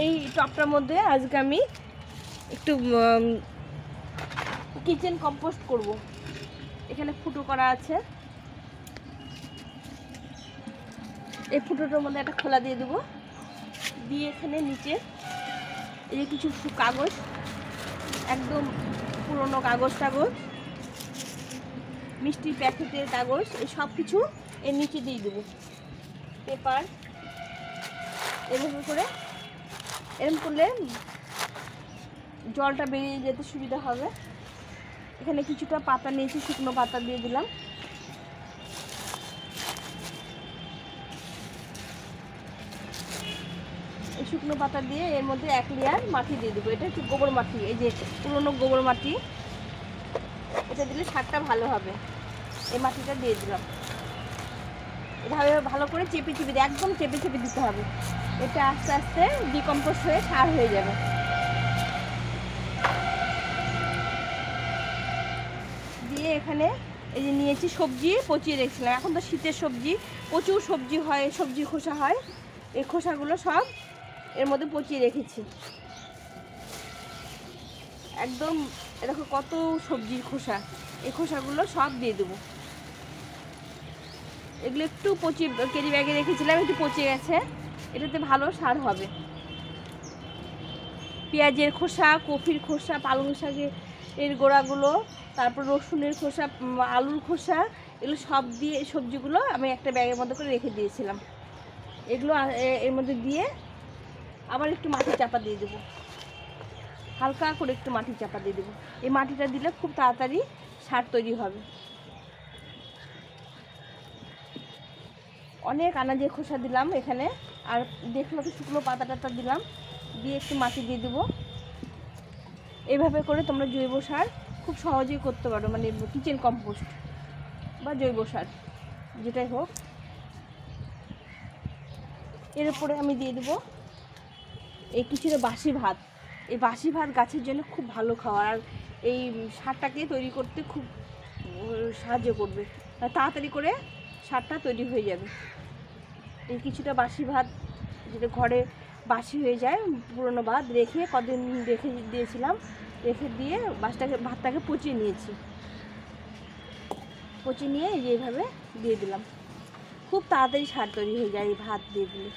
এই টবটার মধ্যে আজকে আমি একটু কিচেন কম্পোস্ট করব। এখানে ফুটো করা আছে, এই ফুটোটার মধ্যে একটা খোলা দিয়ে দেবো, দিয়ে এখানে নিচে এই যে কিছু কাগজ, একদম পুরনো কাগজ মিষ্টির প্যাকেটের কাগজ, এই সব কিছু এর নিচে দিয়ে দেবো। পেপার এরকম করে, এরকম করলে জলটা বেরিয়ে যেতে সুবিধা হবে। এখানে কিছুটা পাতা নিয়েছি, শুকনো পাতা দিয়ে দিলাম। এই শুকনো পাতা দিয়ে এর মধ্যে 1 লেয়ার মাটি দিয়ে দেবো। এটা হচ্ছে গোবর মাটি, এই যে পুরনো গোবর মাটি, এটা দিলে সারটা ভালো হবে। এই মাটিটা দিয়ে দিলাম। এভাবে ভালো করে চেপে দিয়ে, একদম চেপে দিতে হবে। এটা আস্তে আস্তে ডিকম্পোজ হয়ে সার হয়ে যাবে। দিয়ে এখানে এই যে নিয়েছি সবজি পচিয়ে রেখেছিলাম। এখন তো শীতের সবজি, প্রচুর সবজি হয়, সবজির খোসা হয়। এই খোসাগুলো সব এর মধ্যে পচিয়ে রেখেছি। একদম দেখো কত সবজির খোসা, এই খোসাগুলো সব দিয়ে দেবো। এগুলো একটু পচিয়ে কেরি ব্যাগে রেখেছিলাম, একটু পচে গেছে, এটাতে ভালো সার হবে। পেঁয়াজের খোসা, কফির খোসা, পালং শাকের এর গোড়াগুলো, তারপর রসুনের খোসা, আলুর খোসা, এগুলো সব দিয়ে সবজিগুলো আমি একটা ব্যাগের মধ্যে করে রেখে দিয়েছিলাম। এগুলো এর মধ্যে দিয়ে আবার একটু মাটি চাপা দিয়ে দেবো, হালকা করে একটু মাটি চাপা দিয়ে দেবো। এই মাটিটা দিলে খুব তাড়াতাড়ি সার তৈরি হবে। অনেক আনাজের খোসা দিলাম এখানে, আর দেখলো তো শুকনো পাতা টাতা দিলাম, দিয়ে একটু মাটি দিয়ে দেবো। এইভাবে করে তোমরা জৈব সার খুব সহজেই করতে পারো, মানে কিচেন কম্পোস্ট বা জৈব সার যেটাই হোক। এর উপরে আমি দিয়ে দেবো এই কিছুটা বাসি ভাত। এই বাসি ভাত গাছের জন্য খুব ভালো খাবার, আর এই সারটাকে তৈরি করতে খুব সাহায্য করবে, তাড়াতাড়ি করে সারটা তৈরি হয়ে যাবে। এই কিছুটা বাসি ভাত, যেটা ঘরে বাসি হয়ে যায়, পুরনো ভাত রেখে কদিন রেখে দিয়েছিলাম, রেখে দিয়ে ভাতটাকে পচিয়ে নিয়েছি। পচিয়ে নিয়ে এই যে এইভাবে দিয়ে দিলাম। খুব তাড়াতাড়ি সার তৈরি হয়ে যায় এই ভাত দিয়ে দিলে,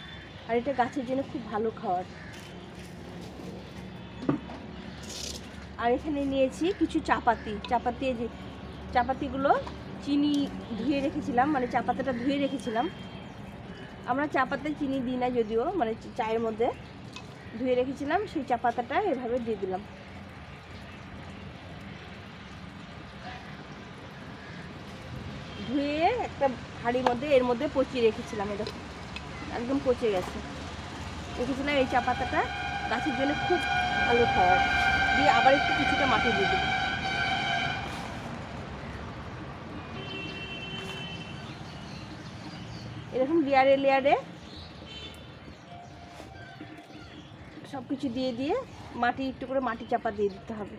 আর এটা গাছের জন্য খুব ভালো খাবার। আর এখানে নিয়েছি কিছু চাপাতি, এই যে চাপাতিগুলো চিনি ধুয়ে রেখেছিলাম, মানে চা পাতাটা ধুয়ে রেখেছিলাম। আমরা চা পাতায় চিনি দিই না যদিও, মানে চায়ের মধ্যে ধুয়ে রেখেছিলাম, সেই চা পাতাটা এভাবে দিয়ে দিলাম। ধুয়ে একটা হাঁড়ির মধ্যে এর মধ্যে পচিয়ে রেখেছিলাম, এটা একদম পচে গেছে রেখেছিলাম। এই চা পাতাটা গাছের জন্য খুব ভালো খাবার। দিয়ে আবার একটু কিছুটা মাটি দিয়ে দেবো। এরকম লেয়ারে লেয়ারে সব কিছু দিয়ে দিয়ে মাটি একটু করে মাটি চাপা দিয়ে দিতে হবে।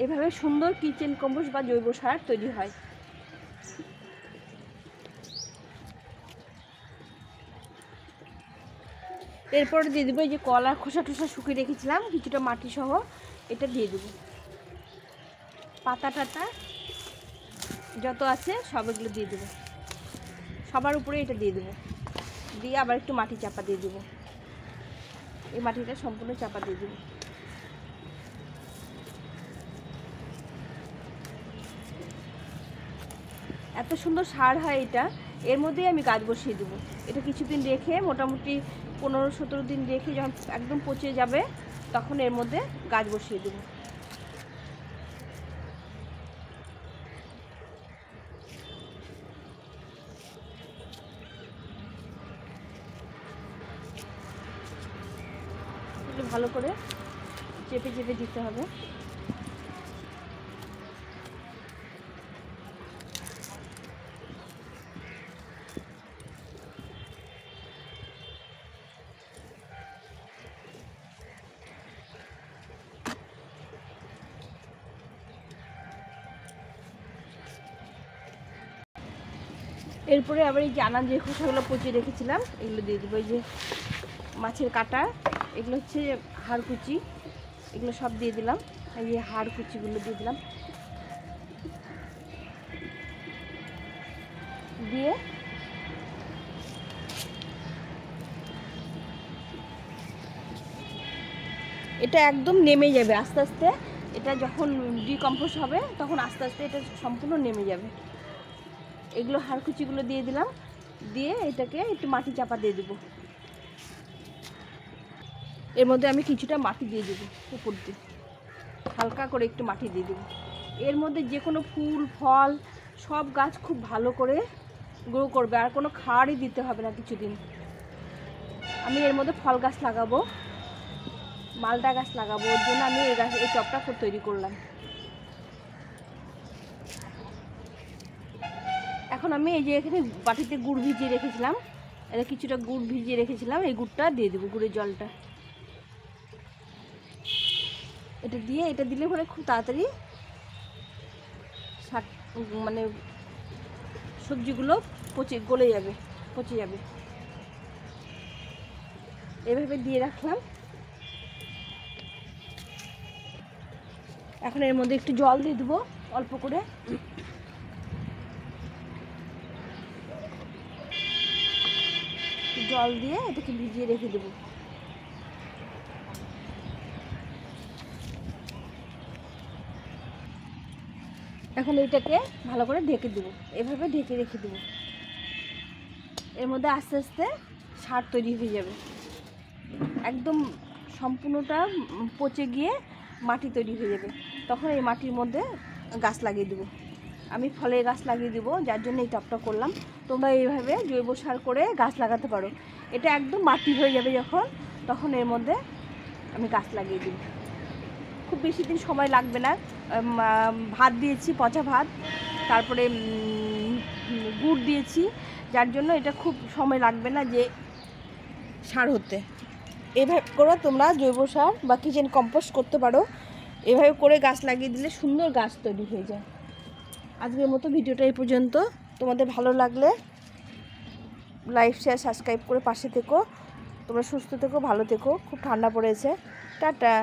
এভাবে সুন্দর কিচেন কম্পোস্ট বা জৈব সার তৈরি হয়। এরপর দিয়ে দেবো এই যে কলার খোসা টোসা শুকিয়ে রেখেছিলাম কিছুটা মাটি সহ, এটা দিয়ে দেবো। পাতা টাতা যত আছে সব এগুলো দিয়ে দেবো, সবার উপরে এটা দিয়ে দেবো। দিয়ে আবার একটু মাটি চাপা দিয়ে দেবো। এই মাটিটা সম্পূর্ণ চাপা দিয়ে দেবো। এত সুন্দর সার হয় এটা। এর মধ্যেই আমি গাছ বসিয়ে দেবো। এটা কিছুদিন রেখে, মোটামুটি 15-17 দিন রেখে যখন একদম পচে যাবে, তখন এর মধ্যে গাছ বসিয়ে দেবো। ভালো করে চেপে দিতে হবে। এরপরে আবার এই যে আনাজ যে খোসাগুলো পচিয়ে রেখেছিলাম এগুলো দিয়ে দেবো। এই যে মাছের কাটা, এগুলো হচ্ছে হাড় কুচি, এগুলো সব দিয়ে দিলাম। এই যে হাড় কুচিগুলো দিয়ে দিলাম, দিয়ে এটা একদম নেমে যাবে আস্তে আস্তে। এটা যখন ডিকম্পোজ হবে তখন আস্তে আস্তে এটা সম্পূর্ণ নেমে যাবে। এগুলো হাড় কুচিগুলো দিয়ে দিলাম, দিয়ে এটাকে একটু মাটি চাপা দিয়ে দেবো। এর মধ্যে আমি কিছুটা মাটি দিয়ে দেবো, উপর দিয়ে হালকা করে একটু মাটি দিয়ে দেবো। এর মধ্যে যে কোনো ফুল ফল সব গাছ খুব ভালো করে গ্রো করবে, আর কোনো খাড়ই দিতে হবে না কিছুদিন। আমি এর মধ্যে ফল গাছ লাগাবো, মালটা গাছ লাগাবো, ওর জন্য আমি এই টবটা তৈরি করলাম। এখন আমি এই যে এখানে বাটিতে গুড় ভিজিয়ে রেখেছিলাম, এটা কিছুটা গুড় ভিজিয়ে রেখেছিলাম, এই গুড়টা দিয়ে দেবো, গুড়ের জলটা এটা দিয়ে, এটা দিলে পরে খুব তাড়াতাড়ি মানে সবজিগুলো গলে যাবে, পচে যাবে। এভাবে দিয়ে রাখলাম। এখন এর মধ্যে একটু জল দিয়ে দেবো অল্প করে, জল দিয়ে এটাকে ভিজিয়ে রেখে দেবো। এখন এইটাকে ভালো করে ঢেকে দেবো, এভাবে ঢেকে রেখে দেবো। এর মধ্যে আস্তে আস্তে সার তৈরি হয়ে যাবে, একদম সম্পূর্ণটা পচে গিয়ে মাটি তৈরি হয়ে যাবে। তখন এই মাটির মধ্যে গাছ লাগিয়ে দেবো। আমি ফলের গাছ লাগিয়ে দেবো, যার জন্য এই টবটা করলাম। তোমরা এইভাবে জৈব সার করে গাছ লাগাতে পারো। এটা একদম মাটি হয়ে যাবে যখন, তখন এর মধ্যে আমি গাছ লাগিয়ে দেবো। খুব বেশি দিন সময় লাগবে না। ভাত দিয়েছি, পচা ভাত, তারপরে গুড় দিয়েছি, যার জন্য এটা খুব সময় লাগবে না যে সার হতে। এভাবে করে তোমরা জৈব সার বা কিচেন কম্পোস্ট করতে পারো। এভাবে করে গাছ লাগিয়ে দিলে সুন্দর গাছ তৈরি হয়ে যায়। আজকের মতো ভিডিওটা এই পর্যন্ত। তোমাদের ভালো লাগলে লাইক শেয়ার সাবস্ক্রাইব করে পাশে থেকো। তোমরা সুস্থ থেকো, ভালো থেকো। খুব ঠান্ডা পড়েছে। টাটা।